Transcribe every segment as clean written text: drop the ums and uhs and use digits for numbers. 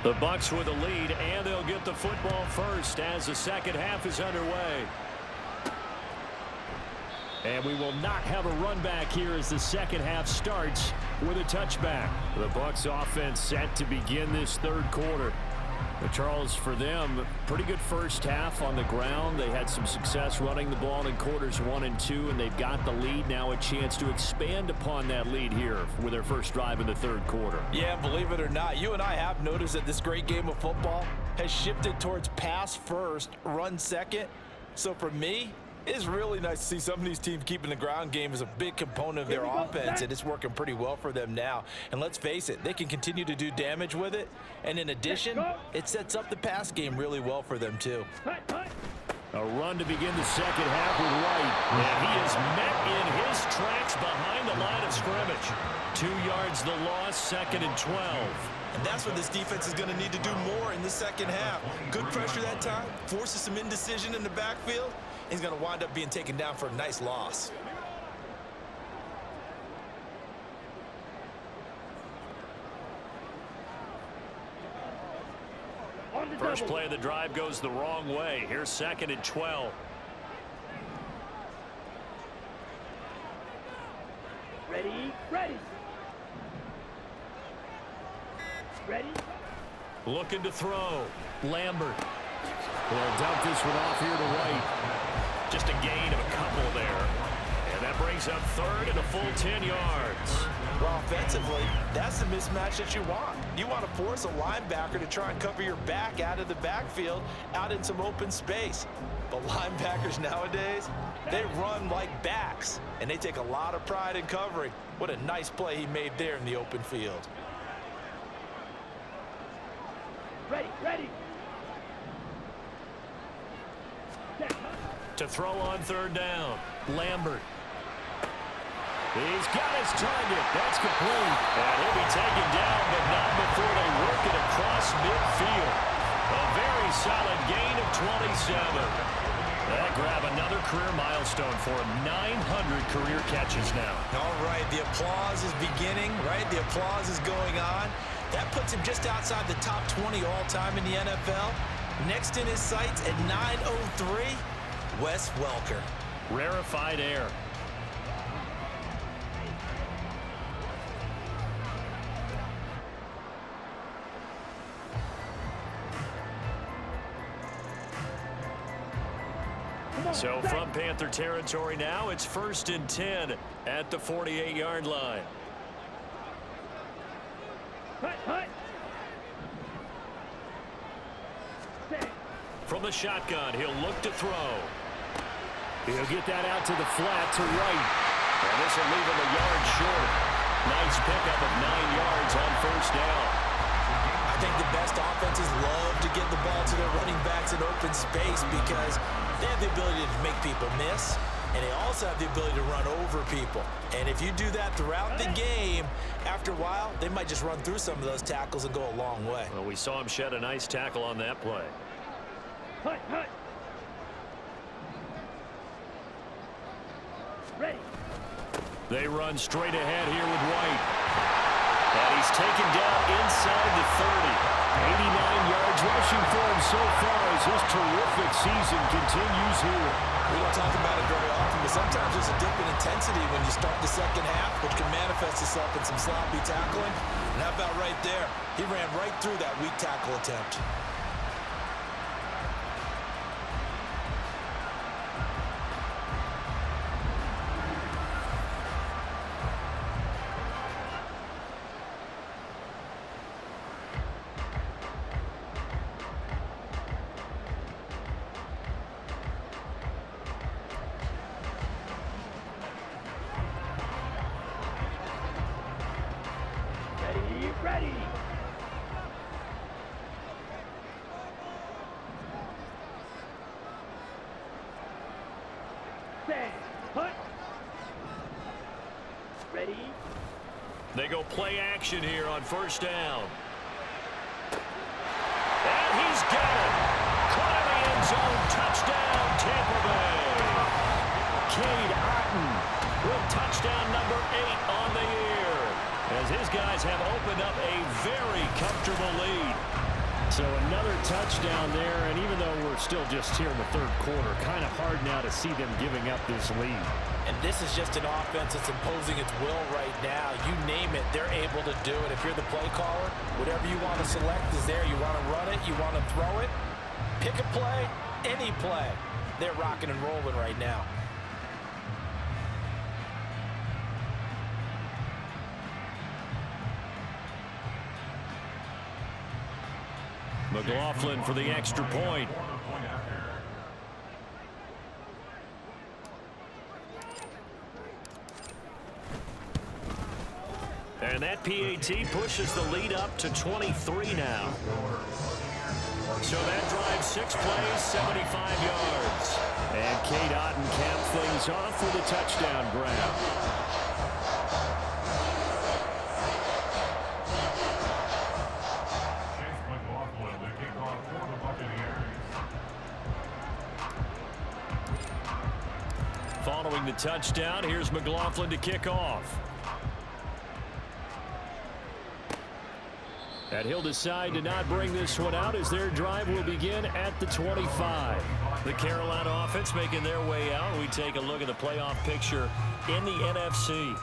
The Bucs with a lead, and they'll get the football first as the second half is underway. And we will not have a run back here as the second half starts with a touchback. The Bucs offense set to begin this third quarter. Charles, for them, pretty good first half on the ground. They had some success running the ball in quarters 1 and 2, and they've got the lead. Now a chance to expand upon that lead here with their first drive in the third quarter. Yeah, believe it or not, you and I have noticed that this great game of football has shifted towards pass first, run second. So for me, it's really nice to see some of these teams keeping the ground game as a big component of their offense, and it's working pretty well for them now. And let's face it, they can continue to do damage with it. And in addition, it sets up the pass game really well for them too. A run to begin the second half with White. And he is met in his tracks behind the line of scrimmage. 2 yards the loss, second and 12. And that's what this defense is going to need to do more in the second half. Good pressure that time, forces some indecision in the backfield. He's going to wind up being taken down for a nice loss. First play of the drive goes the wrong way. Here's second and 12. Ready. Looking to throw. Lambert. They'll dump this one off here to White. Just a gain of a couple there. And that brings up third and a full 10 yards. Well, offensively, that's the mismatch that you want. You want to force a linebacker to try and cover your back out of the backfield, out in some open space. But linebackers nowadays, they run like backs, and they take a lot of pride in covering. What a nice play he made there in the open field. Ready. To throw on third down. Lambert. He's got his target. That's complete. And he'll be taken down, but not before they work it across midfield. A very solid gain of 27. That'll grab another career milestone for him. 900 career catches now. All right, the applause is beginning, right? The applause is going on. That puts him just outside the top 20 all-time in the NFL. Next in his sights at 903, Wes Welker. Rarefied air. So from Panther territory now, it's 1st and 10 at the 48-yard line. From the shotgun, he'll look to throw. He'll get that out to the flat to right. And this will leave him a yard short. Nice pickup of 9 yards on first down. I think the best offenses love to get the ball to their running backs in open space because they have the ability to make people miss, and they also have the ability to run over people. And if you do that throughout the game, after a while, they might just run through some of those tackles and go a long way. Well, we saw him shed a nice tackle on that play. Ready. They run straight ahead here with White. And he's taken down inside the 30. 89 yards rushing for him so far as his terrific season continues here. We don't talk about it very often, but sometimes there's a dip in intensity when you start the second half, which can manifest itself in some sloppy tackling. And how about right there? He ran right through that weak tackle attempt. Ready. Set. Put. Ready. They go play action here on first down. And he's got it. Caught in the end zone. Touchdown, Tampa Bay. Cade Otton with touchdown number 8 on the year, as his guys have opened up a very comfortable lead. So another touchdown there, and even though we're still just here in the third quarter, kind of hard now to see them giving up this lead. And this is just an offense that's imposing its will right now. You name it, they're able to do it. If you're the play caller, whatever you want to select is there. You want to run it, you want to throw it, pick a play, any play. They're rocking and rolling right now. McLaughlin for the extra point. And that PAT pushes the lead up to 23 now. So that drives 6 plays, 75 yards. And Cade Otton capped things off with a touchdown grab. Following the touchdown, here's McLaughlin to kick off. And he'll decide to not bring this one out as their drive will begin at the 25. The Carolina offense making their way out. We take a look at the playoff picture in the NFC.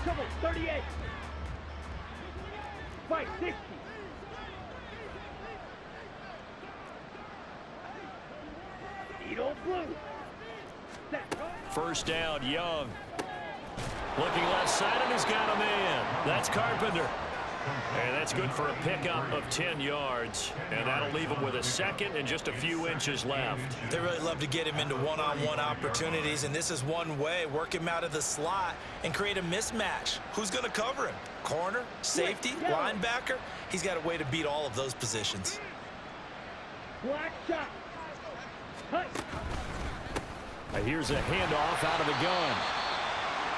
Come on, 38. Fight, 60. Edo blue. First down, Young. Looking left side, and he's got a man. That's Carpenter. And that's good for a pickup of 10 yards. And that'll leave him with a second and just a few inches left. They really love to get him into one-on-one opportunities, and this is one way. Work him out of the slot and create a mismatch. Who's going to cover him? Corner, safety, linebacker? He's got a way to beat all of those positions. Black shot. Hut. Here's a handoff out of the gun.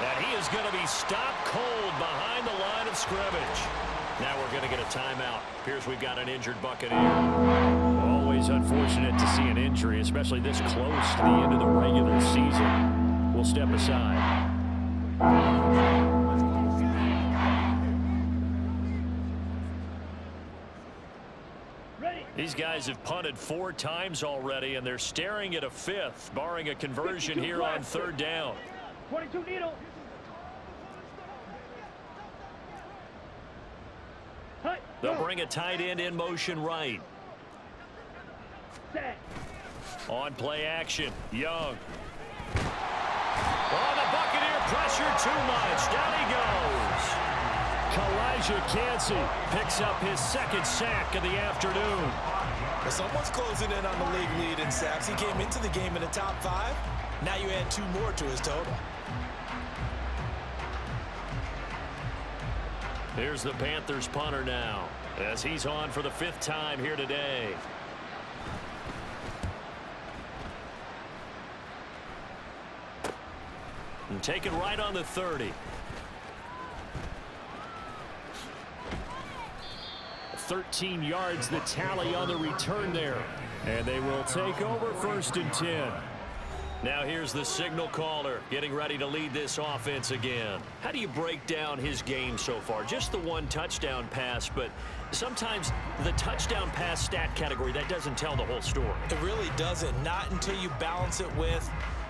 And he is going to be stopped cold behind the line of scrimmage. Now we're going to get a timeout. Appears we've got an injured Buccaneer. Always unfortunate to see an injury, especially this close to the end of the regular season. We'll step aside. These guys have punted 4 times already, and they're staring at a 5th, barring a conversion here on 3rd down. 22 needle. They'll bring a tight end in motion right. Set. On play action, Young. Oh, the Buccaneer pressure too much. Down he goes. Kalijah Kancey picks up his 2nd sack of the afternoon. Well, someone's closing in on the league lead in sacks. He came into the game in the top 5. Now you add 2 more to his total. Here's the Panthers punter now, as he's on for the 5th time here today. And taken right on the 30. 13 yards the tally on the return there. And they will take over 1st and 10. Now here's the signal caller getting ready to lead this offense again. How do you break down his game so far? Just the 1 touchdown pass, but sometimes the touchdown pass stat category, that doesn't tell the whole story. It really doesn't. Not until you balance it with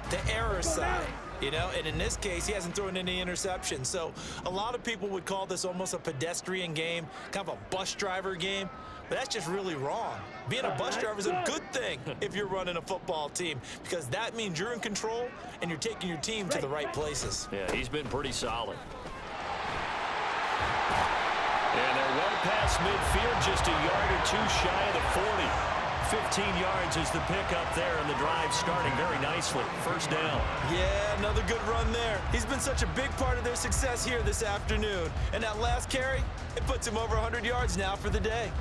the error side. You know, and in this case, he hasn't thrown any interceptions. So a lot of people would call this almost a pedestrian game, kind of a bus driver game. But that's just really wrong. Being a bus driver is a good thing if you're running a football team, because that means you're in control and you're taking your team to the right places. Yeah, he's been pretty solid. And they're well past midfield, just a yard or 2 shy of the 40. 15 yards is the pickup there, and the drive starting very nicely. 1st down. Yeah, another good run there. He's been such a big part of their success here this afternoon. And that last carry, it puts him over 100 yards now for the day.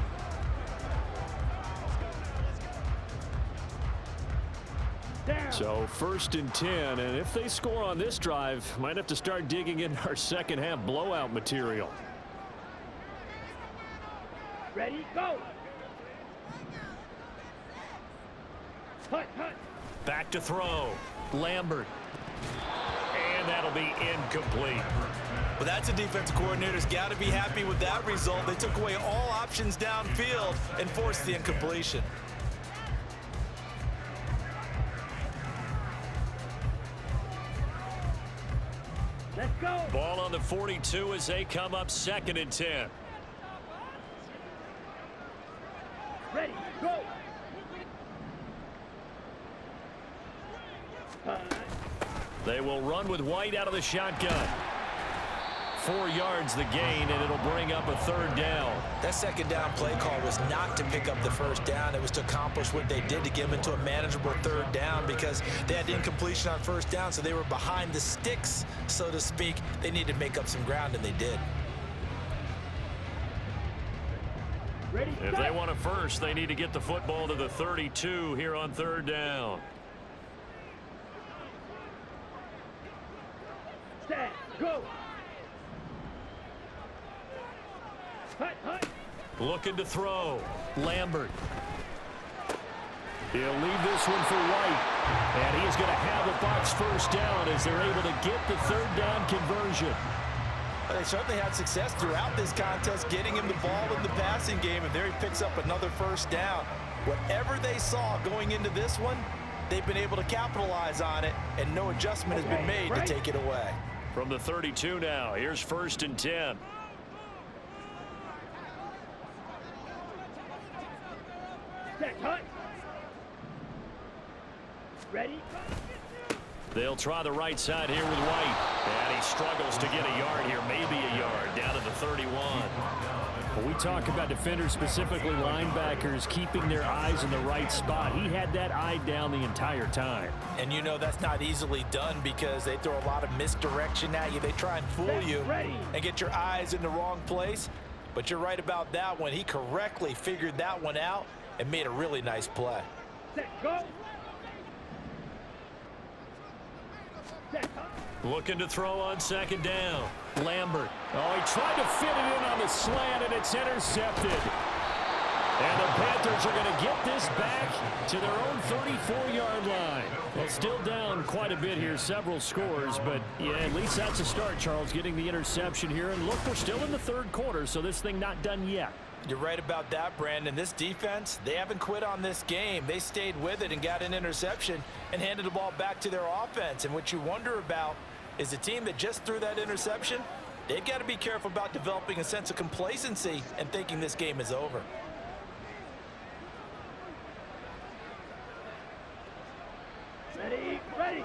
So 1st and 10, and if they score on this drive, might have to start digging in our 2nd half blowout material. Ready, go. Hut, hut. Back to throw. Lambert. And that'll be incomplete. Well, that's a defensive coordinator's got to be happy with that result. They took away all options downfield and forced the incompletion. Let's go. Ball on the 42 as they come up 2nd and 10. Ready, go. They will run with White out of the shotgun. 4 yards the gain, and it'll bring up a 3rd down. That 2nd down play call was not to pick up the 1st down. It was to accomplish what they did to get them into a manageable 3rd down because they had incompletion on 1st down, so they were behind the sticks, so to speak. They needed to make up some ground, and they did. Ready, If they want a first, they need to get the football to the 32 here on 3rd down. set, go. Hut, hut. Looking to throw. Lambert. He'll leave this one for White. And he's going to have a Bucs 1st down as they're able to get the 3rd down conversion. They certainly had success throughout this contest getting him the ball in the passing game, and there he picks up another 1st down. Whatever they saw going into this one, they've been able to capitalize on it, and no adjustment has been made to take it away. From the 32 now, here's 1st and 10. Set, hut. Ready. They'll try the right side here with White. And he struggles to get a yard here, maybe a yard, down to the 31. When we talk about defenders, specifically linebackers, keeping their eyes in the right spot, he had that eye down the entire time. And you know that's not easily done because they throw a lot of misdirection at you. They try and fool you and get your eyes in the wrong place. But you're right about that one. He correctly figured that one out and made a really nice play. Set, go. Set, hut. Looking to throw on 2nd down. Lambert. Oh, he tried to fit it in on the slant, and it's intercepted. And the Panthers are going to get this back to their own 34-yard line. Well, still down quite a bit here, several scores, but yeah, at least that's a start, Charles, getting the interception here. And look, we're still in the 3rd quarter, so this thing not done yet. You're right about that, Brandon. This defense, they haven't quit on this game. They stayed with it and got an interception and handed the ball back to their offense. And what you wonder about is the team that just threw that interception, they've got to be careful about developing a sense of complacency and thinking this game is over. Ready, ready.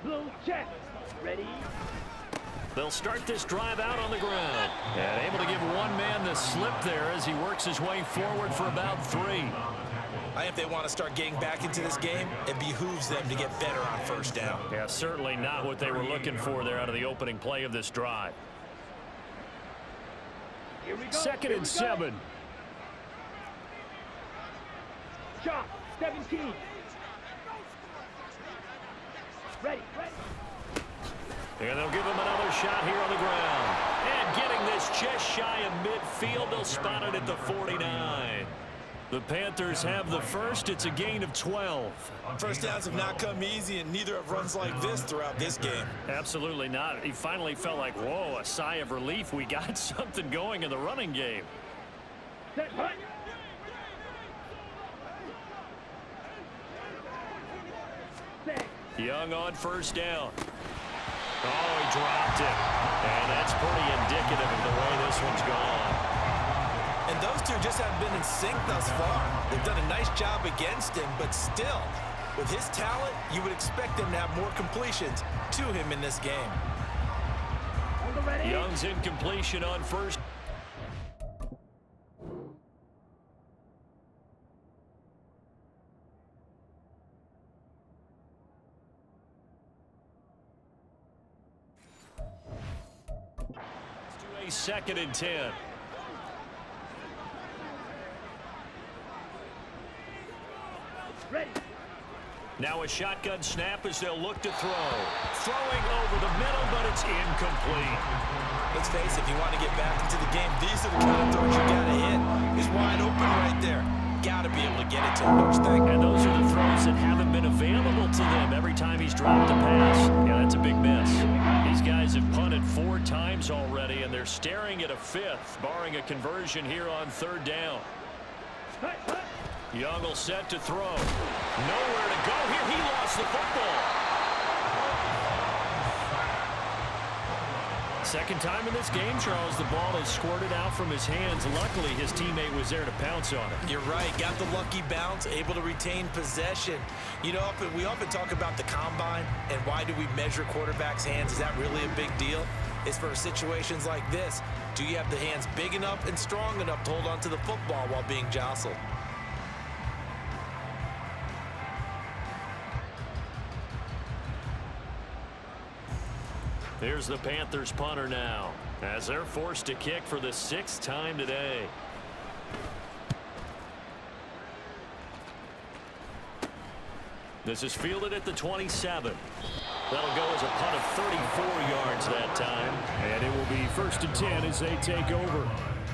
Blue check. Ready. They'll start this drive out on the ground. And able to give one man the slip there as he works his way forward for about 3. I think if they want to start getting back into this game, it behooves them to get better on 1st down. Yeah, certainly not what they were looking for there out of the opening play of this drive. Here we go. 2nd and 7. Shot, 17. Ready, ready. And they'll give him another shot here on the ground. And getting this just shy of midfield, they'll spot it at the 49. The Panthers have the first. It's a gain of 12. 1st downs have not come easy, and neither have runs like this throughout this game. Absolutely not. He finally felt like, whoa, a sigh of relief. We got something going in the running game. Set, hut. Set. Young on 1st down. Oh, he dropped it. And that's pretty indicative of the way this one's gone. And those two just haven't been in sync thus far. They've done a nice job against him, but still, with his talent, you would expect him to have more completions to him in this game. On the ready. Young's incompletion on 1st. To a 2nd and 10. Ready. Now a shotgun snap as they'll look to throw. Throwing over the middle, but it's incomplete. Let's face it, if you want to get back into the game, these are the kind of throws you got to hit. He's wide open right there. Got to be able to get it to him, don't you think? And those are the throws that haven't been available to them every time he's dropped a pass. Yeah, that's a big miss. These guys have punted 4 times already, and they're staring at a 5th, barring a conversion here on 3rd down. Young will set to throw. Nowhere to go here. He lost the football. Second time in this game, Charles, the ball is squirted out from his hands. Luckily, his teammate was there to pounce on it. You're right. Got the lucky bounce, able to retain possession. You know, we often talk about the combine and why do we measure quarterbacks' hands. Is that really a big deal? It's for situations like this. Do you have the hands big enough and strong enough to hold on to the football while being jostled? Here's the Panthers punter now, as they're forced to kick for the 6th time today. This is fielded at the 27. That'll go as a punt of 34 yards that time. And it will be 1st and 10 as they take over.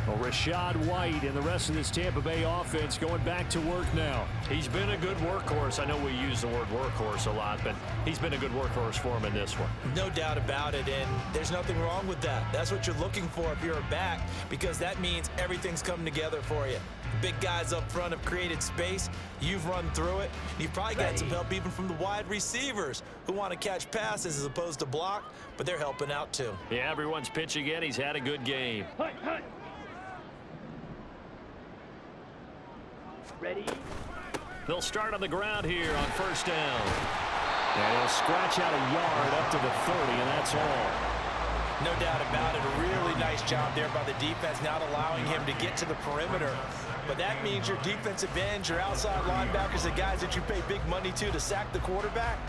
Well, Rashad White and the rest of this Tampa Bay offense going back to work now. He's been a good workhorse. I know we use the word workhorse a lot, but he's been a good workhorse for him in this one. No doubt about it, and there's nothing wrong with that. That's what you're looking for if you're a back, because that means everything's coming together for you. Big guys up front have created space. You've run through it. You've probably got some help even from the wide receivers who want to catch passes as opposed to block, but they're helping out too. Yeah, everyone's pitching in. He's had a good game. Hunt, hunt. Ready? They'll start on the ground here on 1st down. And he'll scratch out a yard up to the 30, and that's all. No doubt about it. A really nice job there by the defense, not allowing him to get to the perimeter. But that means your defensive ends, your outside linebackers, the guys that you pay big money to sack the quarterback,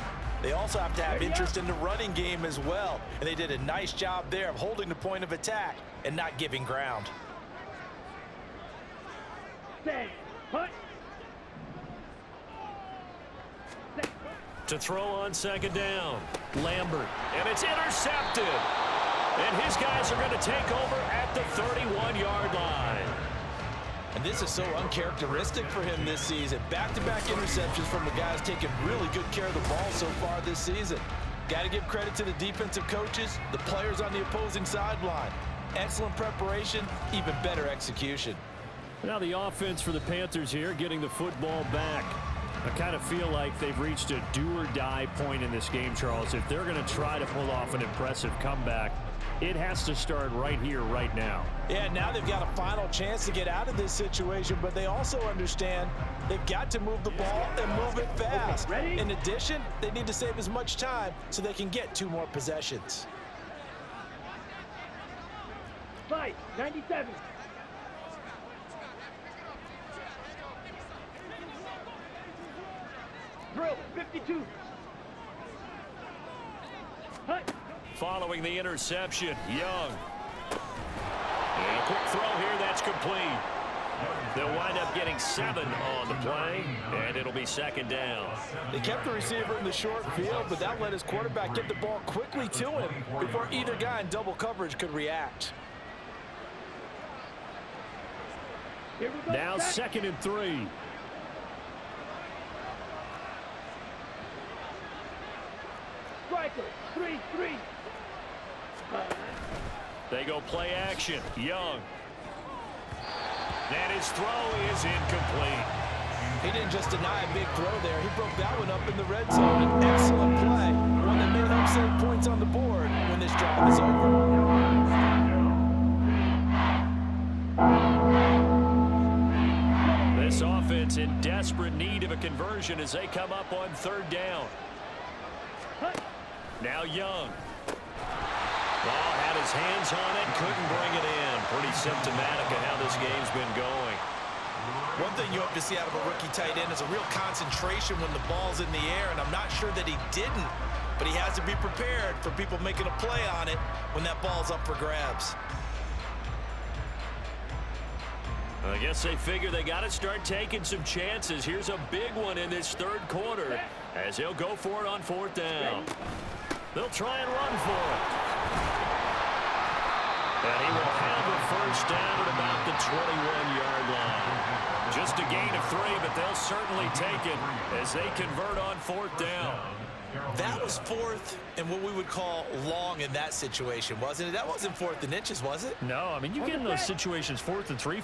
they also have to have interest in the running game as well. And they did a nice job there of holding the point of attack and not giving ground. Set. Hunt. To throw on 2nd down, Lambert, and it's intercepted. And his guys are going to take over at the 31-yard line. And this is so uncharacteristic for him this season. Back-to-back interceptions from the guys taking really good care of the ball so far this season. Got to give credit to the defensive coaches, the players on the opposing sideline. Excellent preparation, even better execution. Now the offense for the Panthers here getting the football back. I kind of feel like they've reached a do-or-die point in this game, Charles. If they're going to try to pull off an impressive comeback, it has to start right here, right now. Yeah, now they've got a final chance to get out of this situation, but they also understand they've got to move the ball and move it fast. Ready? In addition, they need to save as much time so they can get 2 more possessions. Fight. 97. Drill. 52. Hunt. Following the interception, Young. And a quick throw here, that's complete. They'll wind up getting 7 on the play, and it'll be 2nd down. They kept the receiver in the short field, but that let his quarterback get the ball quickly to him before either guy in double coverage could react. Here we go. Now 2nd and 3. Striker. 3-3. They go play action. Young. And his throw is incomplete. He didn't just deny a big throw there. He broke that one up in the red zone. An excellent play. One that may help save points on the board when this drive is over. This offense in desperate need of a conversion as they come up on 3rd down. Now Young. Ball had his hands on it, couldn't bring it in. Pretty symptomatic of how this game's been going. One thing you hope to see out of a rookie tight end is a real concentration when the ball's in the air, and I'm not sure that he didn't, but he has to be prepared for people making a play on it when that ball's up for grabs. I guess they figure they got to start taking some chances. Here's a big one in this third quarter as he'll go for it on fourth down. They'll try and run for it. And he will have a first down at about the 21-yard line. Just a gain of 3, but they'll certainly take it as they convert on fourth down. That was fourth and what we would call long in that situation, wasn't it? That wasn't 4th and inches, was it? No, I mean, you get in those situations 4th and 3.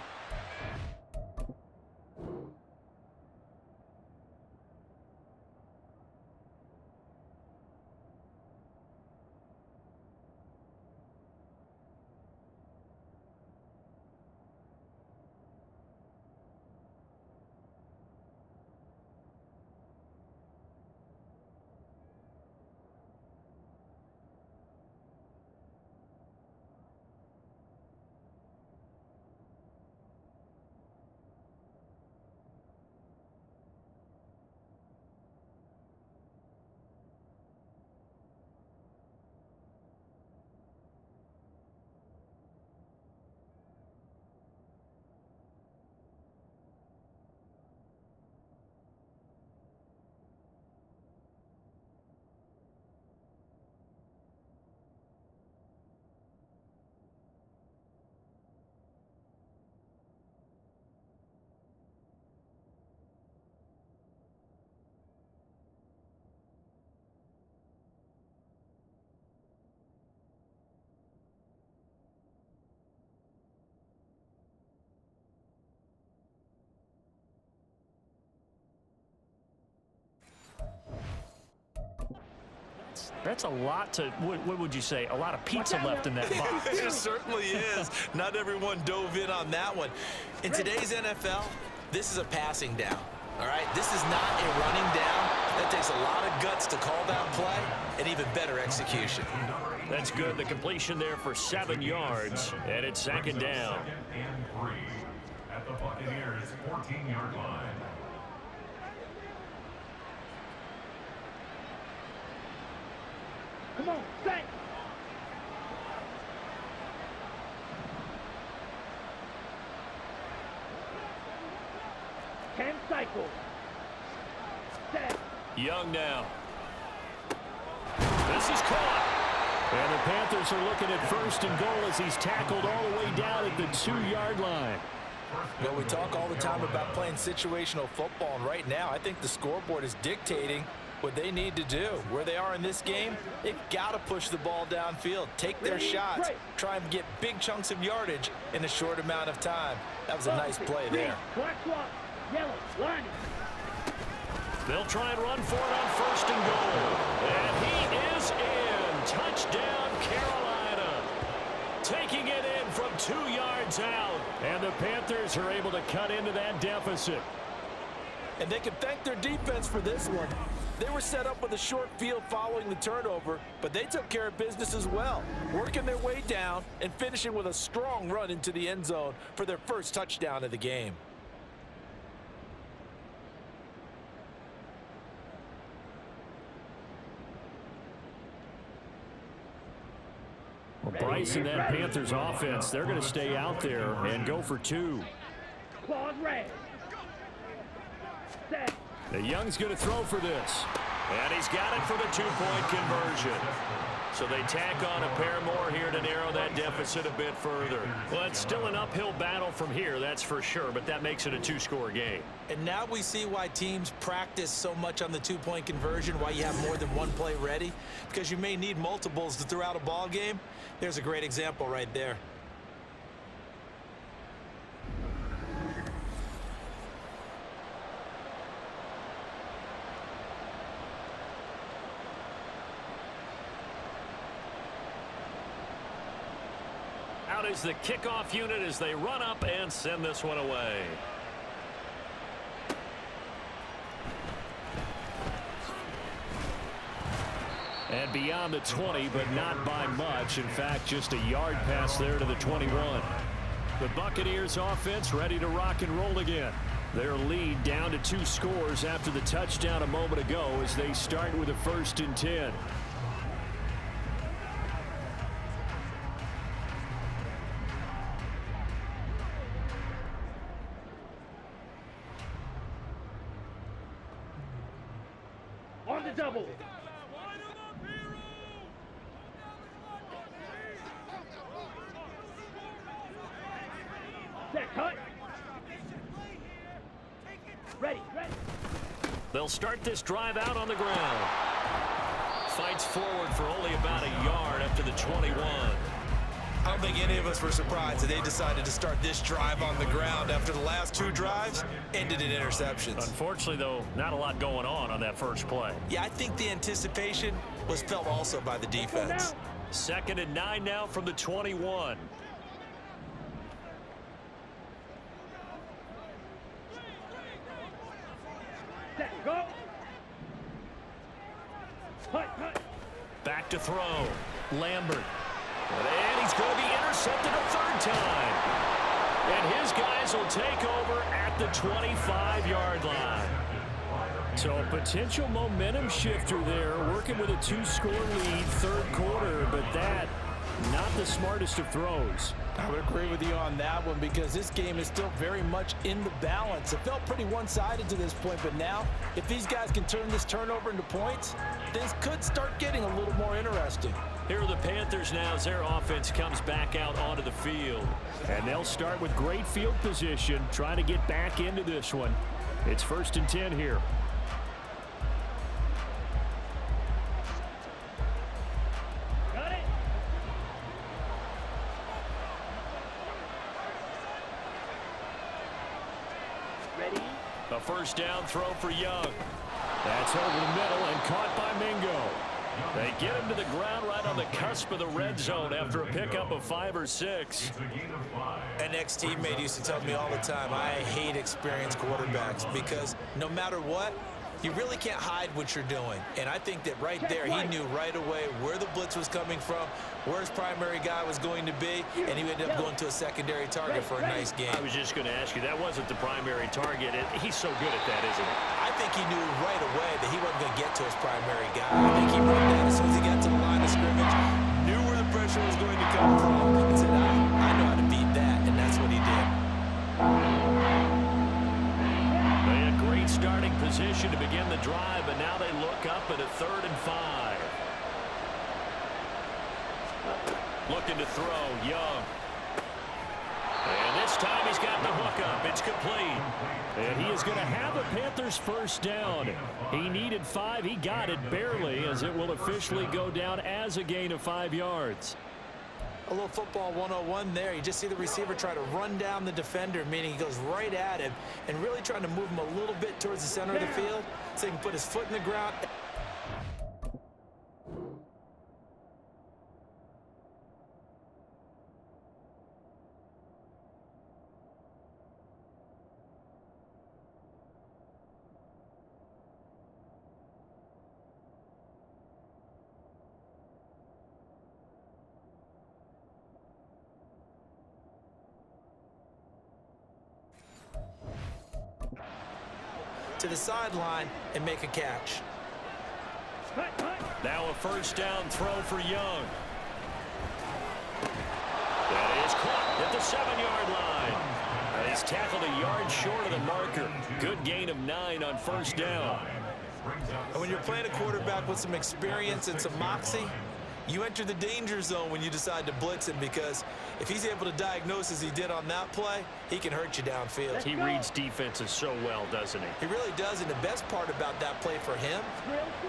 That's a lot to, what would you say, a lot of pizza left in that box. It certainly is. Not everyone dove in on that one. In today's NFL, this is a passing down, all right? This is not a running down. That takes a lot of guts to call that play and even better execution. That's good. The completion there for 7 yards, and it's 2nd down. And 3 at the Buccaneers' 14-yard line. Come on, set. Ten cycles. Set. Young now. This is caught. And the Panthers are looking at 1st and goal as he's tackled all the way down at the 2-yard line. Well, we talk all the time about playing situational football, and right now I think the scoreboard is dictating what they need to do. Where they are in this game, they've got to push the ball downfield, take their shots, try and get big chunks of yardage in a short amount of time. That was a nice play there. Black swap. Yellow. Line. They'll try and run for it on 1st and goal. And he is in. Touchdown, Carolina. Taking it in from 2 yards out. And the Panthers are able to cut into that deficit. And they can thank their defense for this one. They were set up with a short field following the turnover, but they took care of business as well, working their way down and finishing with a strong run into the end zone for their first touchdown of the game. Well, Bryce and that Panthers offense, they're going to stay out there and go for 2. Claws red. Set. The Young's going to throw for this. And he's got it for the 2-point conversion. So they tack on a pair more here to narrow that deficit a bit further. Well, it's still an uphill battle from here, that's for sure, but that makes it a 2-score game. And now we see why teams practice so much on the 2-point conversion, why you have more than one play ready, because you may need multiples to throw out a ball game. There's a great example right there. Out is the kickoff unit as they run up and send this one away. And beyond the 20, but not by much. In fact, just a yard pass there to the 21. The Buccaneers offense ready to rock and roll again. Their lead down to 2 scores after the touchdown a moment ago as they start with a 1st and 10. double. Set, cut. Ready. They'll start this drive out on the ground. Fights forward for only about a yard up to the 21. I don't think any of us were surprised that they decided to start this drive on the ground after the last 2 drives ended in interceptions. Unfortunately, though, not a lot going on that first play. Yeah, I think the anticipation was felt also by the defense. 2nd and 9 now from the 21. Set, go. Cut. Back to throw. Lambert. And he's going to be intercepted a 3rd time. And his guys will take over at the 25-yard line. So a potential momentum shifter there, working with a 2-score lead, 3rd quarter, but that, not the smartest of throws. I would agree with you on that one because this game is still very much in the balance. It felt pretty one-sided to this point, but now if these guys can turn this turnover into points, things could start getting a little more interesting. Here are the Panthers now as their offense comes back out onto the field. And they'll start with great field position, trying to get back into this one. It's 1st and 10 here. Got it. Ready. A 1st down throw for Young. That's over the middle and caught by Mingo. They get him to the ground right on the cusp of the red zone after a pickup of 5 or 6. An ex-teammate used to tell me all the time, I hate experienced quarterbacks because no matter what, you really can't hide what you're doing. And I think that right there, he knew right away where the blitz was coming from, where his primary guy was going to be, and he ended up going to a secondary target for a nice game. I was just going to ask you, that wasn't the primary target. He's so good at that, isn't he? I think he knew right away that he wasn't going to get to his primary guy. I think he wrote that as soon as he got to the line of scrimmage, knew where the pressure was going to come from, and said, I know how to beat that, and that's what he did. They had great starting position to begin the drive, but now they look up at a 3rd and 5. Looking to throw, Young. And this time he's got the hook up. It's complete. And he is going to have a Panthers 1st down. He needed 5. He got it barely, as it will officially go down as a gain of 5 yards. A little football 101 there. You just see the receiver try to run down the defender, meaning he goes right at him and really trying to move him a little bit towards the center of the field so he can put his foot in the ground. To the sideline and make a catch. Now a 1st down throw for Young. That is caught at the 7-yard line. And he's tackled a yard short of the marker. Good gain of 9 on 1st down. And when you're playing a quarterback with some experience and some moxie, you enter the danger zone when you decide to blitz him, because if he's able to diagnose as he did on that play, he can hurt you downfield. He reads defenses so well, doesn't he? He really does, and the best part about that play for him,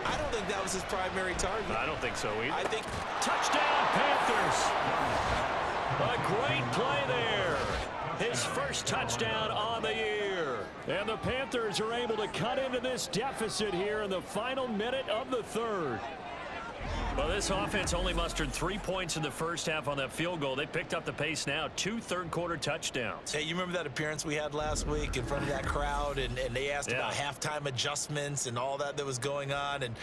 I don't think that was his primary target. I don't think so either. I think touchdown Panthers. A great play there. His 1st touchdown on the year. And the Panthers are able to cut into this deficit here in the final minute of the 3rd. Well, this offense only mustered 3 points in the 1st half on that field goal. They picked up the pace now. 2 third-quarter touchdowns. Hey, you remember that appearance we had last week in front of that crowd, and they asked about halftime adjustments and all that was going on. And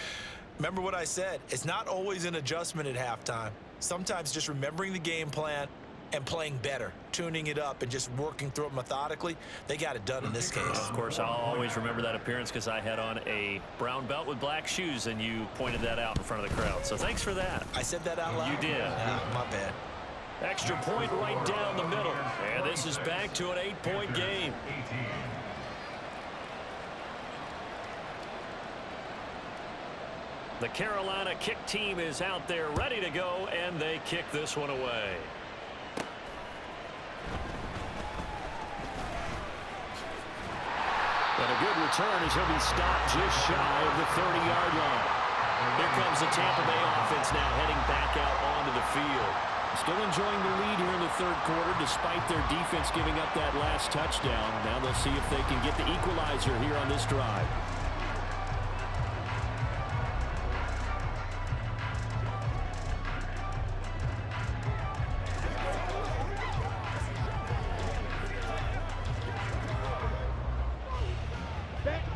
remember what I said. It's not always an adjustment at halftime. Sometimes just remembering the game plan and playing better, tuning it up and just working through it methodically. They got it done in this case. Of course, I'll always remember that appearance because I had on a brown belt with black shoes, and you pointed that out in front of the crowd. So thanks for that. I said that out loud? You did. Yeah, my bad. Extra point right down the middle. And this is back to an 8-point game. The Carolina kick team is out there ready to go, and they kick this one away. And a good return as he'll be stopped just shy of the 30-yard line. Here comes the Tampa Bay offense now heading back out onto the field. Still enjoying the lead here in the third quarter despite their defense giving up that last touchdown. Now they'll see if they can get the equalizer here on this drive.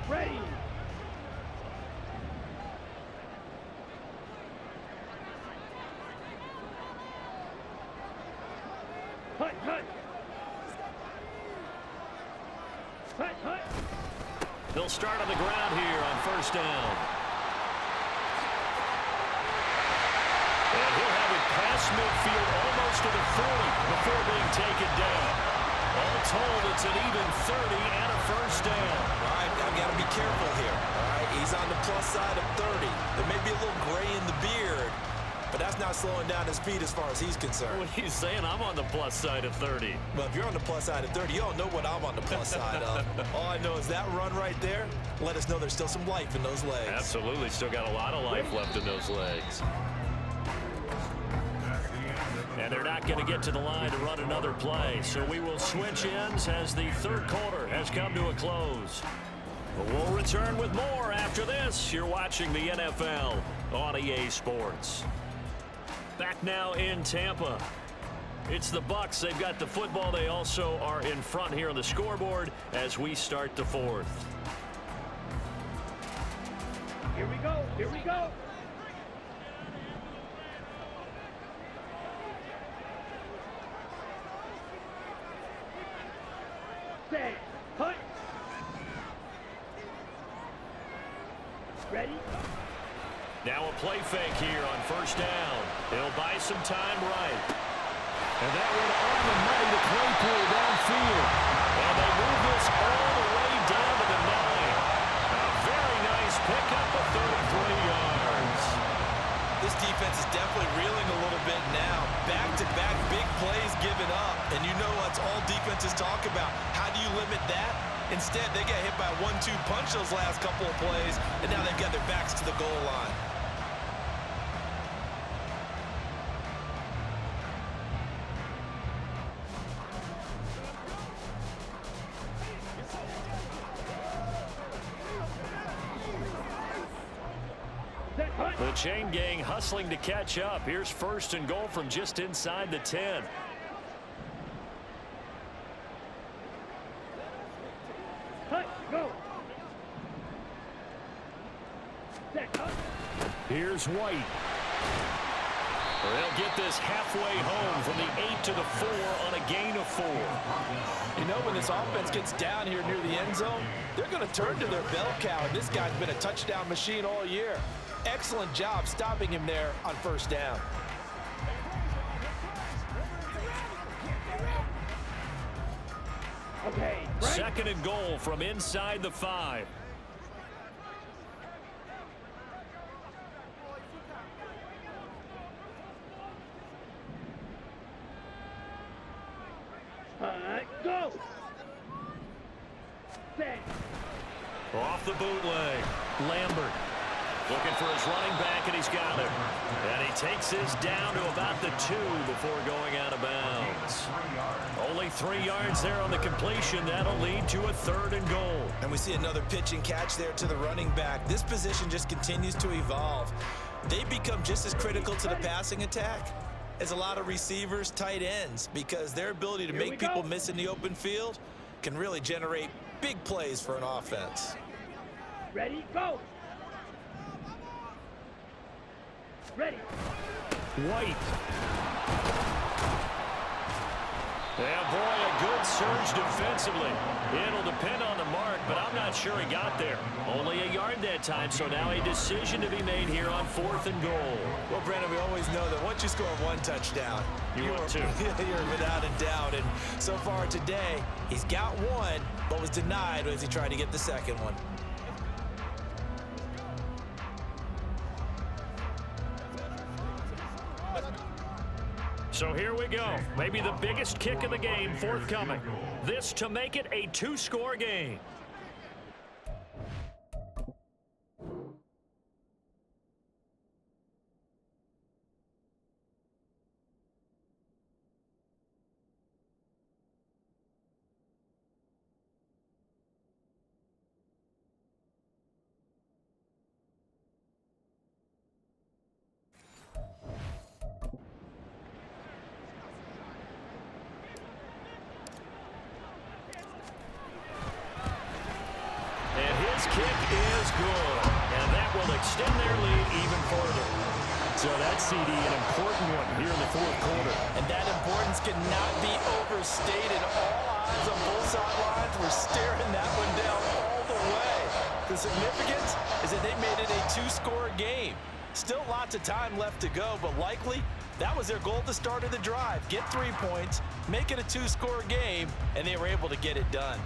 Ready. Hut, hut. Hut, hut. They'll start on the ground here on first down. And he'll have it past midfield almost to the 40 before being taken down. All told, it's an even 30 and a first down. All right, I've got to be careful here. All right, he's on the plus side of 30. There may be a little gray in the beard, but that's not slowing down his speed as far as he's concerned. What he's saying, I'm on the plus side of 30. Well, if you're on the plus side of 30, you don't know what I'm on the plus side of. All I know is that run right there let us know there's still some life in those legs. Absolutely, still got a lot of life left in those legs. And they're not going to get to the line to run another play, so we will switch ends as the third quarter has come to a close. But we'll return with more after this. You're watching the NFL on EA Sports. Back now in Tampa. It's the Bucs. They've got the football. They also are in front here on the scoreboard as we start the fourth. Here we go. Here we go. Stay. Hut. Ready. Now a play fake here on first down. He'll buy some time right. And that one on the money to Claypool downfield. And they move this all the way down to the 9. A very nice pickup of 33 yards. This defense is definitely reeling a little bit now. Back-to-back big plays given up. And you know that's all defenses talk about. How do you limit that? Instead, they get hit by a 1-2 punch those last couple of plays, and now they've got their backs to the goal line. The chain gang hustling to catch up. Here's first and goal from just inside the 10. Hut. Go. Set. Hut. Here's White. They'll get this halfway home from the 8 to the 4 on a gain of 4. You know, when this offense gets down here near the end zone, they're going to turn to their bell cow, and this guy's been a touchdown machine all year. Excellent job stopping him there on first down. Okay. Right. Second and goal from inside the 5. Go. Set. Off the bootleg. Lambert looking for his running back, and he's got it. And he takes this down to about the 2 before going out of bounds. Only 3 yards there on the completion. That'll lead to a third and goal. And we see another pitch and catch there to the running back. This position just continues to evolve. They become just as critical to the passing attack as a lot of receivers, tight ends, because their ability to make people miss in the open field can really generate big plays for an offense. Ready. Go. Ready. White. Yeah, boy, a good surge defensively. It'll depend on the mark, but I'm not sure he got there. Only a yard that time, so now a decision to be made here on fourth and goal. Well, Brandon, we always know that once you score one touchdown, You are two. You're without a doubt. And so far today, he's got one, but was denied as he tried to get the second one. So here we go. Maybe the biggest kick of the game forthcoming. This to make it a two-score game. Kick is good, and that will extend their lead even further. So that's CD, an important one here in the fourth quarter. And that importance cannot be overstated. All eyes on both sidelines were staring that one down all the way. The significance is that they made it a two-score game. Still lots of time left to go, but likely that was their goal at the start of the drive. Get 3 points, make it a two-score game, and they were able to get it done.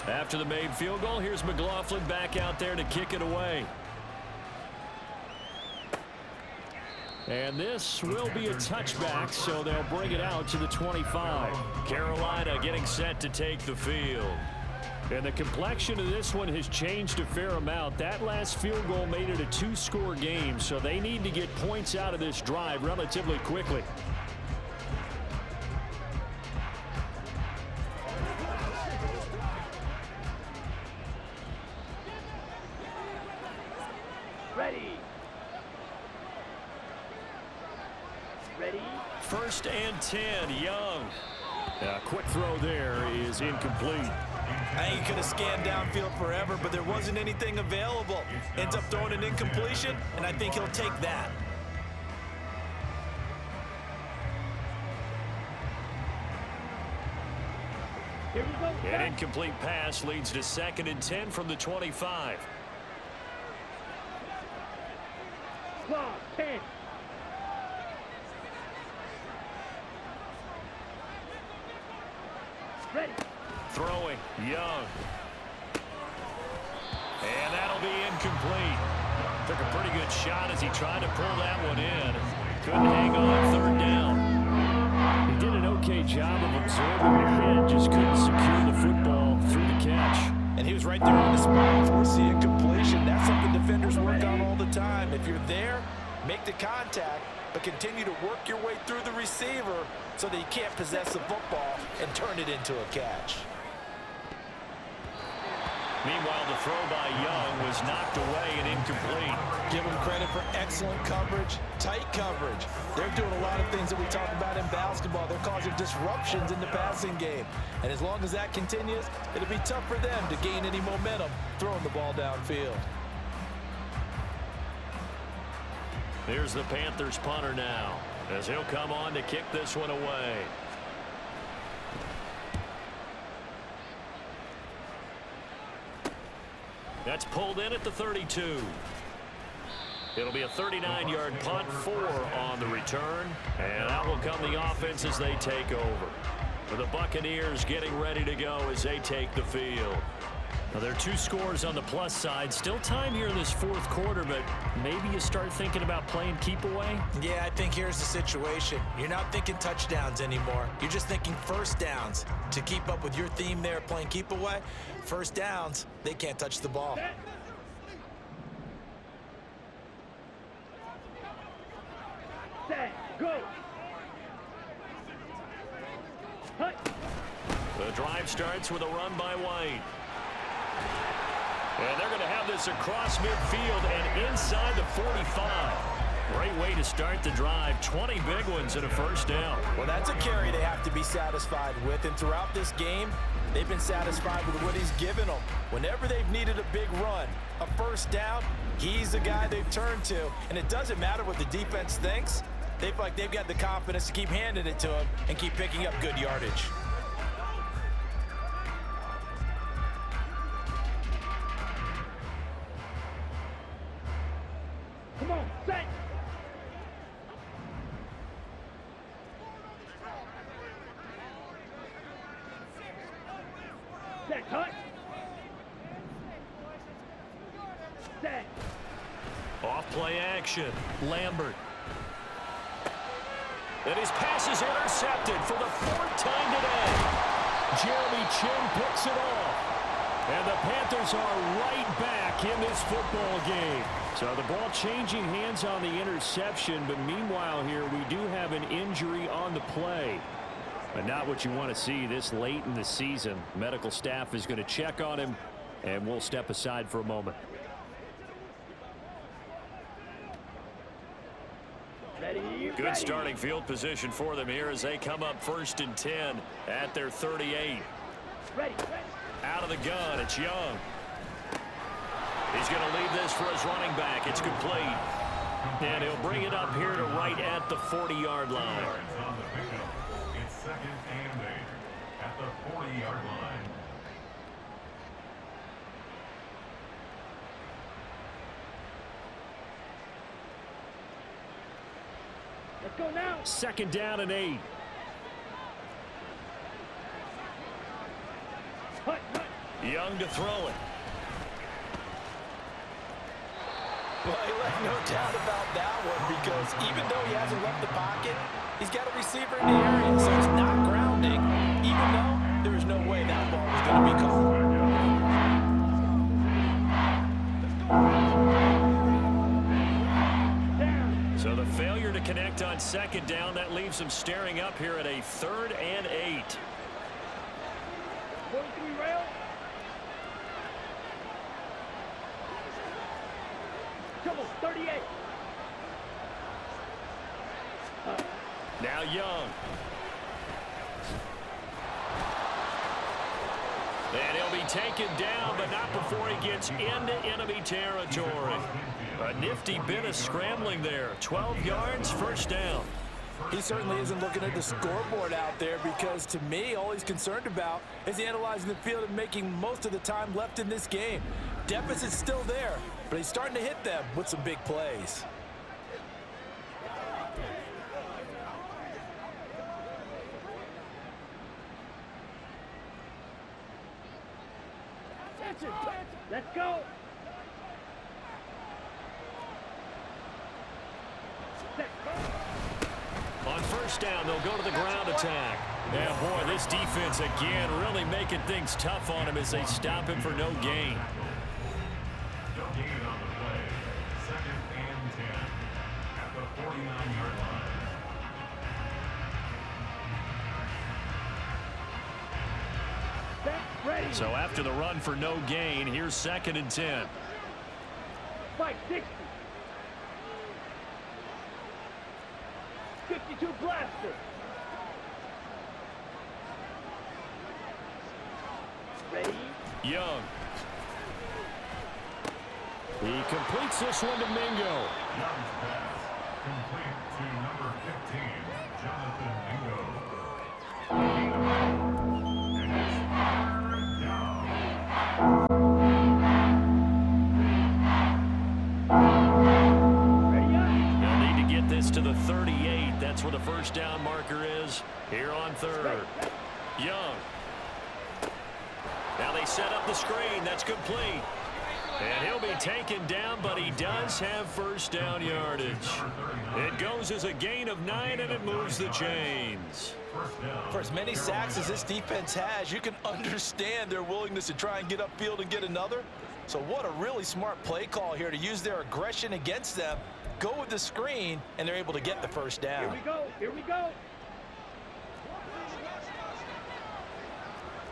After the made field goal, here's McLaughlin back out there to kick it away. And this will be a touchback, so they'll bring it out to the 25. Carolina getting set to take the field. And the complexion of this one has changed a fair amount. That last field goal made it a two-score game, so they need to get points out of this drive relatively quickly. First and 10, Young. A quick throw there is incomplete. I think he could have scanned downfield forever, but there wasn't anything available. Ends up throwing an incompletion, and I think he'll take that. Here we go. An incomplete pass leads to 2nd and 10 from the 25. Claw, 10. Ready. Throwing, Young. And that'll be incomplete. Took a pretty good shot as he tried to pull that one in. Couldn't hang on 3rd down. the contact, but continue to work your way through the receiver so that you can't possess the football and turn it into a catch. Meanwhile, the throw by Young was knocked away and incomplete. Give them credit for excellent coverage, tight coverage. They're doing a lot of things that we talk about in basketball. They're causing disruptions in the passing game. And as long as that continues, it'll be tough for them to gain any momentum throwing the ball downfield. Here's the Panthers punter now, as he'll come on to kick this one away. That's pulled in at the 32. It'll be a 39-yard punt, 4 on the return. And out will come the offense as they take over. For the Buccaneers getting ready to go as they take the field. Now, there are 2 scores on the plus side. Still time here in this fourth quarter, but maybe you start thinking about playing keep away? Yeah, I think here's the situation. You're not thinking touchdowns anymore. You're just thinking first downs. To keep up with your theme there, playing keep away, first downs, they can't touch the ball. Set, go. Hut. The drive starts with a run by White. And they're going to have this across midfield and inside the 45. Great way to start the drive. 20 big ones and a first down. Well, that's a carry they have to be satisfied with. And throughout this game, they've been satisfied with what he's given them. Whenever they've needed a big run, a first down, he's the guy they've turned to. And it doesn't matter what the defense thinks. They feel like they've got the confidence to keep handing it to him and keep picking up good yardage. Come on, set. Set, cut. Set. Off play action. Lambert. And his pass is intercepted for the 4th time today. Jeremy Chin picks it off. And the Panthers are right back in this football game. So the ball changing hands on the interception, but meanwhile here we do have an injury on the play. But not what you want to see this late in the season. Medical staff is going to check on him, and we'll step aside for a moment. Good starting field position for them here as they come up 1st and 10 at their 38. Ready. Out of the gun, it's Young. He's going to leave this for his running back. It's complete. And he'll bring it up here to right at the 40-yard line. On the pickup. It's 2nd and 8 at the 40-yard line. Let's go now. 2nd down and 8. Hut, hut. Young to throw it. Well, he left no doubt about that one because even though he hasn't left the pocket, he's got a receiver in the area, so he's not grounding, even though there's no way that ball was going to be caught. So the failure to connect on 2nd down, that leaves him staring up here at a 3rd and 8. 43 rail. Come on, 38. Now Young. And he'll be taken down, but not before he gets into enemy territory. A nifty bit of scrambling there. 12 yards, first down. He certainly isn't looking at the scoreboard out there because, to me, all he's concerned about is analyzing the field and making most of the time left in this game. Deficit's still there, but he's starting to hit them with some big plays. Let's go. On 1st down, they'll go to the ground attack. Yeah, boy, this defense again really making things tough on him as they stop him for no gain. No gain on the play. 2nd and 10 at the So after the run for no gain, here's 2nd and 10. 560. 52 blaster. Ready? Young. He completes this one to Mingo. Young's pass complete to number 15, Jonathan Mingo. And it's third down. Ready up? They'll need to get this to the 38. That's where the first down marker is here on 3rd. Young. Now they set up the screen. That's complete. And he'll be taken down, but he does have first down yardage. It goes as a gain of 9, and it moves the chains. For as many sacks as this defense has, you can understand their willingness to try and get upfield and get another. So what a really smart play call here to use their aggression against them. Go with the screen, and they're able to get the first down. Here we go. Here we go.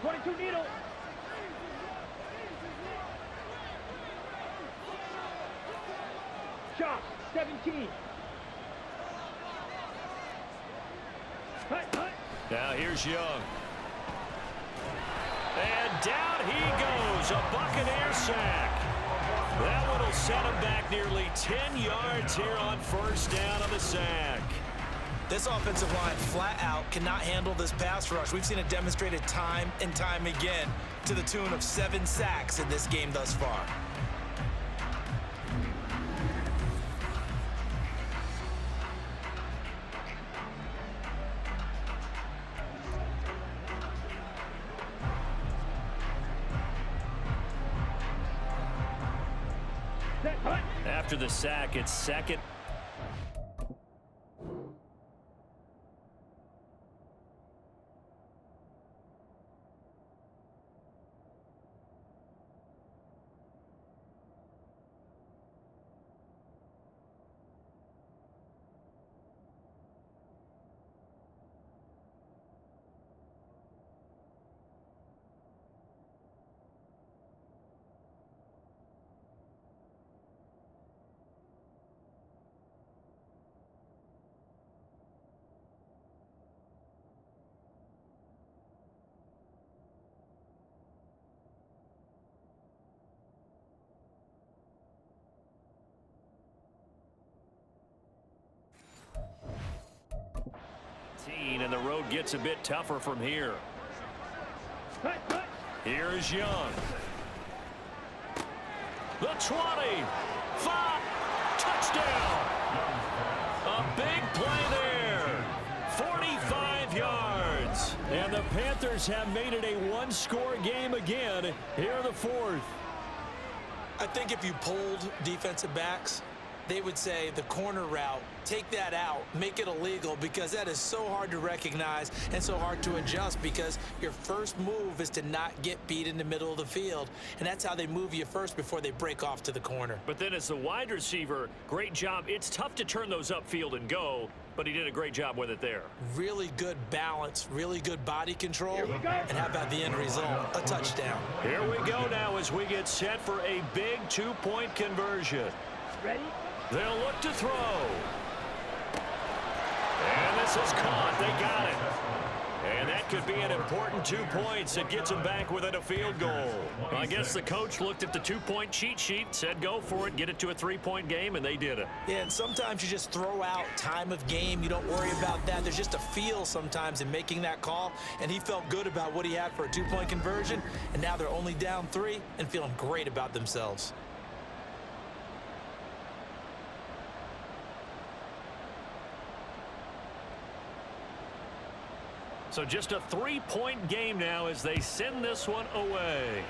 22 needle. Shot 17. Hut. Now here's Young. And down he goes. A Buccaneer sack. That one will set him back nearly 10 yards here on first down on the sack. This offensive line flat out cannot handle this pass rush. We've seen it demonstrated time and time again to the tune of 7 sacks in this game thus far. After the sack, it's 2nd. And the road gets a bit tougher from here. Here's Young. The 20. 5. Touchdown. A big play there. 45 yards. And the Panthers have made it a one-score game again here in the 4th. I think if you polled defensive backs, they would say the corner route, take that out, make it illegal, because that is so hard to recognize and so hard to adjust, because your first move is to not get beat in the middle of the field, and that's how they move you first before they break off to the corner. But then as the wide receiver, great job. It's tough to turn those upfield and go, but he did a great job with it there. Really good balance, really good body control, and how about the end result? A touchdown. Here we go now as we get set for a big 2-point conversion. Ready? They'll look to throw. And this is caught. They got it. And that could be an important 2 points. It gets them back within a field goal. Well, I guess the coach looked at the 2-point cheat sheet, said go for it, get it to a 3-point game, and they did it. Yeah, and sometimes you just throw out time of game. You don't worry about that. There's just a feel sometimes in making that call, and he felt good about what he had for a 2-point conversion, and now they're only down 3 and feeling great about themselves. So just a 3-point game now as they send this one away.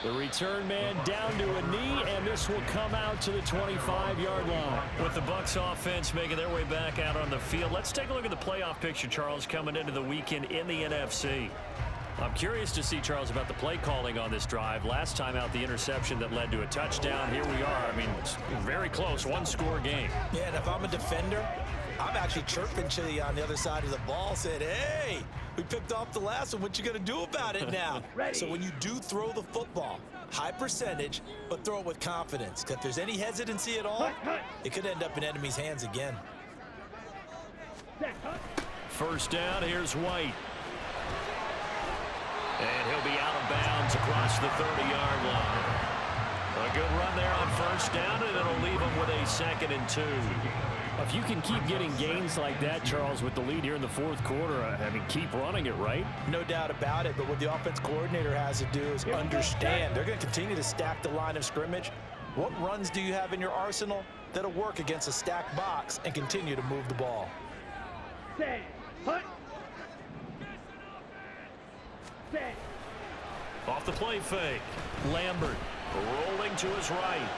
The return man down to a knee, and this will come out to the 25-yard line. With the Bucs offense making their way back out on the field, let's take a look at the playoff picture, Charles, coming into the weekend in the NFC. I'm curious to see, Charles, about the play calling on this drive. Last time out, the interception that led to a touchdown. Here we are. I mean, it's very close, one-score game. Yeah, and if I'm a defender, I'm actually chirping Chili on the other side of the ball, saying, hey, we picked off the last one. What you going to do about it now? So when you do throw the football, high percentage, but throw it with confidence. Because if there's any hesitancy at all, it could end up in enemy's hands again. First down, here's White. And he'll be out of bounds across the 30-yard line. A good run there on first down, and it'll leave him with a 2nd and 2. If you can keep getting gains like that, Charles, with the lead here in the fourth quarter, I mean, keep running it, right? No doubt about it, but what the offense coordinator has to do is understand. They're going to continue to stack the line of scrimmage. What runs do you have in your arsenal that'll work against a stacked box and continue to move the ball? Set. Hunt. Set. Off the play fake. Lambert rolling to his right.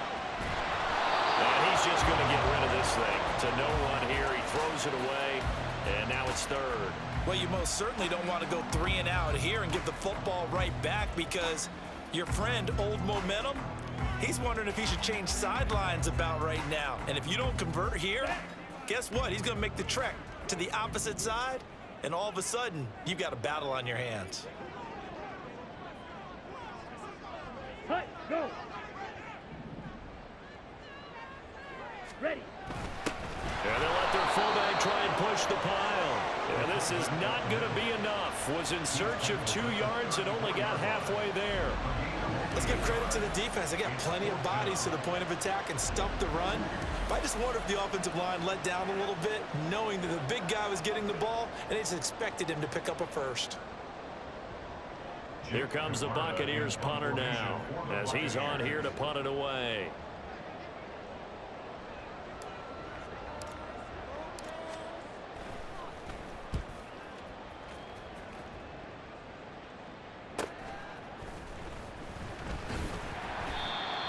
And he's just going to get rid of this thing. It's a no run here. He throws it away, and now it's 3rd. Well, you most certainly don't want to go 3 and out here and give the football right back, because your friend, Old Momentum, he's wondering if he should change sidelines about right now. And if you don't convert here, guess what? He's going to make the trek to the opposite side, and all of a sudden, you've got a battle on your hands. Hunt. Go. Ready. And they'll let their fullback try and push the pile. And this is not going to be enough. Was in search of 2 yards and only got halfway there. Let's give credit to the defense. They got plenty of bodies to the point of attack and stumped the run. But I just wonder if the offensive line let down a little bit, knowing that the big guy was getting the ball, and they just expected him to pick up a first. Here comes the Buccaneers punter now, as he's on here to punt it away.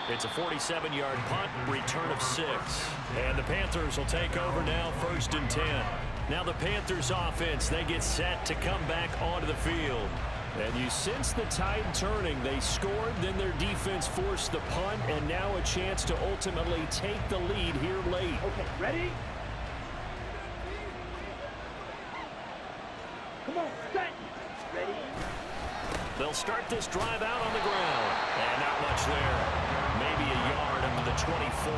It's a 47-yard punt, return of 6. And the Panthers will take over now, 1st and 10. Now the Panthers offense, they get set to come back onto the field. And you sense the tide turning. They scored, then their defense forced the punt, and now a chance to ultimately take the lead here late. Okay, ready? Come on, set. Ready? They'll start this drive out on the ground. And not much there. Maybe a yard up to the 24.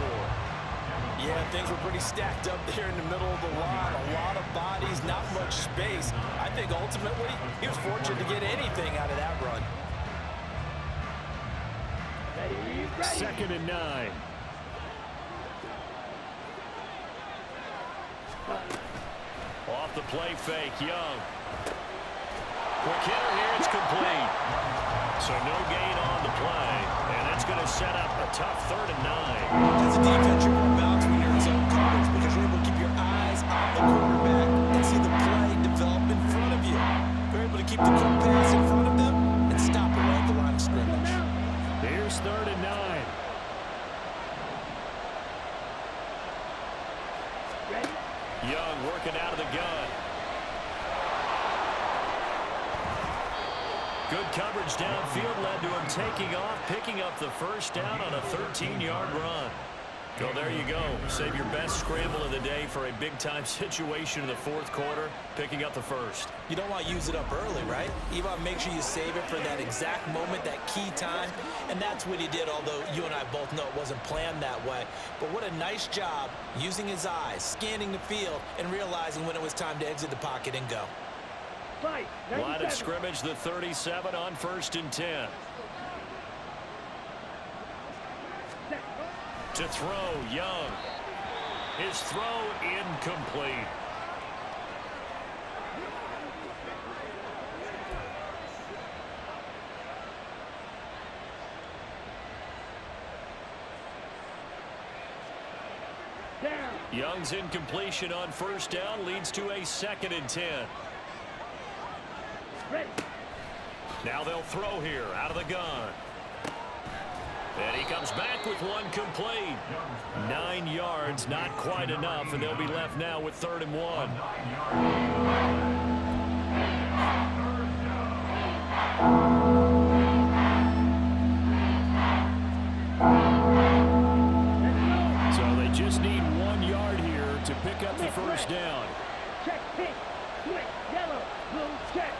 Yeah, things were pretty stacked up there in the middle of the line. A lot of bodies, not much space. I think ultimately he was fortunate to get anything out of that run. Ready. 2nd and 9. Off the play fake, Young. Quick hitter here, it's complete. So no gain on the play, and that's going to set up a tough 3rd and 9. As a defense, you're going to bounce when you're in zone coverage, because you're able to keep your eyes on the quarterback and see the play develop in front of you. You're able to keep the quick pass in front of them and stop it right at the line of scrimmage. Here's 3rd and 9. Ready? Young working out of the gun. Good coverage downfield led to him taking off, picking up the first down on a 13-yard run. Well, there you go. Save your best scramble of the day for a big-time situation in the 4th quarter, picking up the first. You don't want to use it up early, right? You want to make sure you save it for that exact moment, that key time, and that's what he did, although you and I both know it wasn't planned that way. But what a nice job using his eyes, scanning the field, and realizing when it was time to exit the pocket and go. Fight. Line of scrimmage, the 37 on 1st and 10. To throw, Young. His throw incomplete. Down. Young's incompletion on 1st down leads to a 2nd and 10. Ready. Now they'll throw here out of the gun. And he comes back with one complete. 9 yards, not quite enough, and they'll be left now with 3rd and 1. So they just need 1 yard here to pick up the first down. Check pink, switch, yellow, blue, check.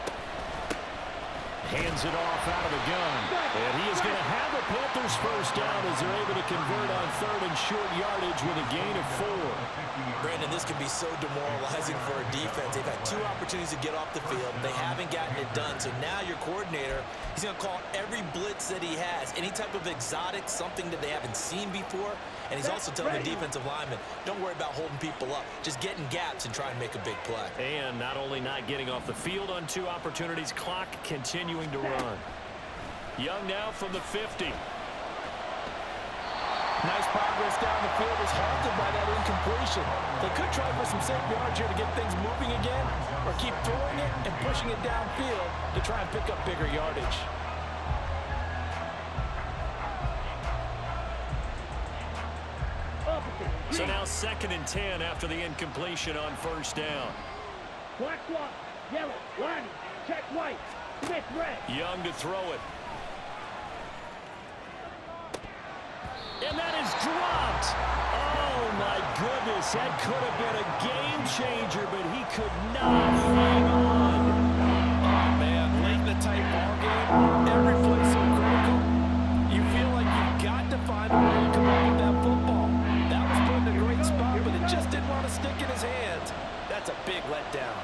Hands it off out of the gun. And he is going to have a Panthers first down as they're able to convert on 3rd and short yardage with a gain of 4. Brandon, this can be so demoralizing for a defense. They've had 2 opportunities to get off the field. They haven't gotten it done. So now your coordinator, he's going to call every blitz that he has, any type of exotic, something that they haven't seen before. And he's also telling the defensive lineman, don't worry about holding people up. Just get in gaps and try and make a big play. And not only not getting off the field on 2 opportunities, clock continuing to run. Young now from the 50. Nice progress down the field, was halted by that incompletion. They could try for some safe yards here to get things moving again, or keep throwing it and pushing it downfield to try and pick up bigger yardage. So now 2nd and 10 after the incompletion on first down. Black swap, yellow, line, check white, Smith red. Young to throw it. And that is dropped. Oh, my goodness. That could have been a game changer, but he could not hang on. Oh, man, late in the tight ball game, every play so critical. You feel like you've got to find a way to come up with that football. That was put in a great spot, but it just didn't want to stick in his hands. That's a big letdown.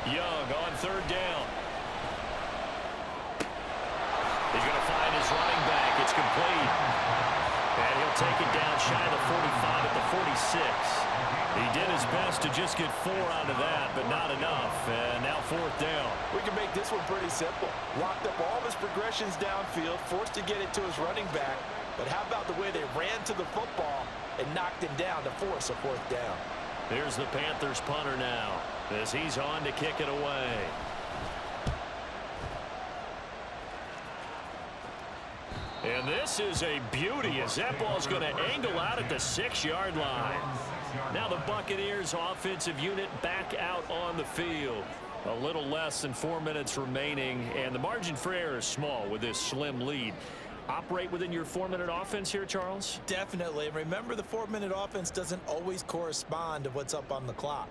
Young on 3rd down. He's going to find his running back. It's complete. And he'll take it down shy of the 45 at the 46. He did his best to just get 4 out of that, but not enough. And now 4th down. We can make this one pretty simple. Locked up all of his progressions downfield, forced to get it to his running back. But how about the way they ran to the football and knocked him down to force a 4th down? Here's the Panthers punter now as he's on to kick it away. And this is a beauty as that ball's going to angle out at the 6-yard line. Now the Buccaneers offensive unit back out on the field. A little less than 4 minutes remaining, and the margin for error is small with this slim lead. Operate within your 4-minute offense here, Charles? Definitely. And remember, the 4-minute offense doesn't always correspond to what's up on the clock.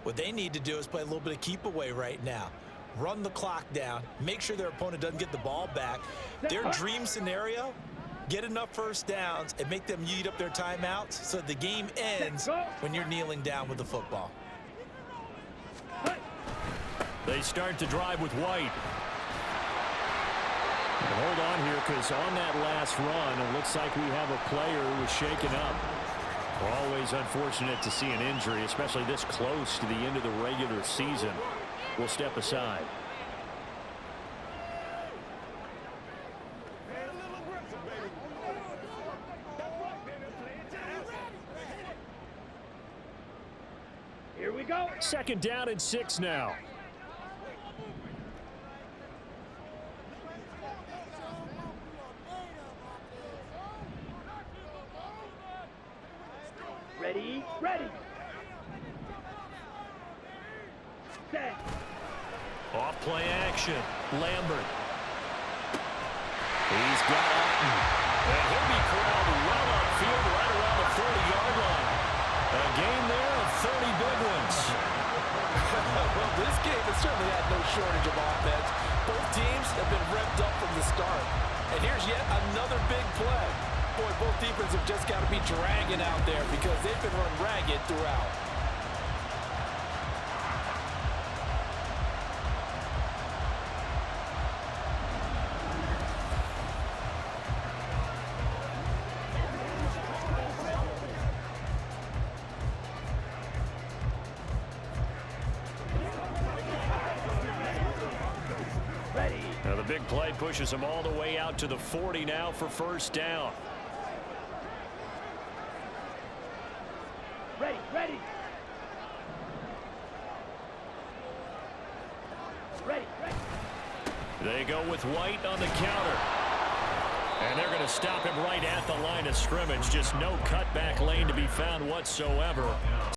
What they need to do is play a little bit of keep away right now. Run the clock down, make sure their opponent doesn't get the ball back. Their dream scenario, get enough first downs and make them eat up their timeouts so the game ends when you're kneeling down with the football. They start to drive with White. And hold on here, because on that last run, it looks like we have a player who was shaken up. Always unfortunate to see an injury, especially this close to the end of the regular season. We'll step aside. Here we go. 2nd down and 6 now. Ready, ready. Set. Off play action. Lambert. He's got Otten. And he'll be corralled well upfield right around the 40-yard line. A game there of 30 big ones. Well, this game has certainly had no shortage of offense. Both teams have been revved up from the start. And here's yet another big play. Boy, both defenses have just got to be dragging out there because they've been run ragged throughout. Now the big play pushes them all the way out to the 40 now for first down. Ready, ready. Ready, ready. They go with White on the counter. And they're going to stop him right at the line of scrimmage. Just no cutback lane to be found whatsoever.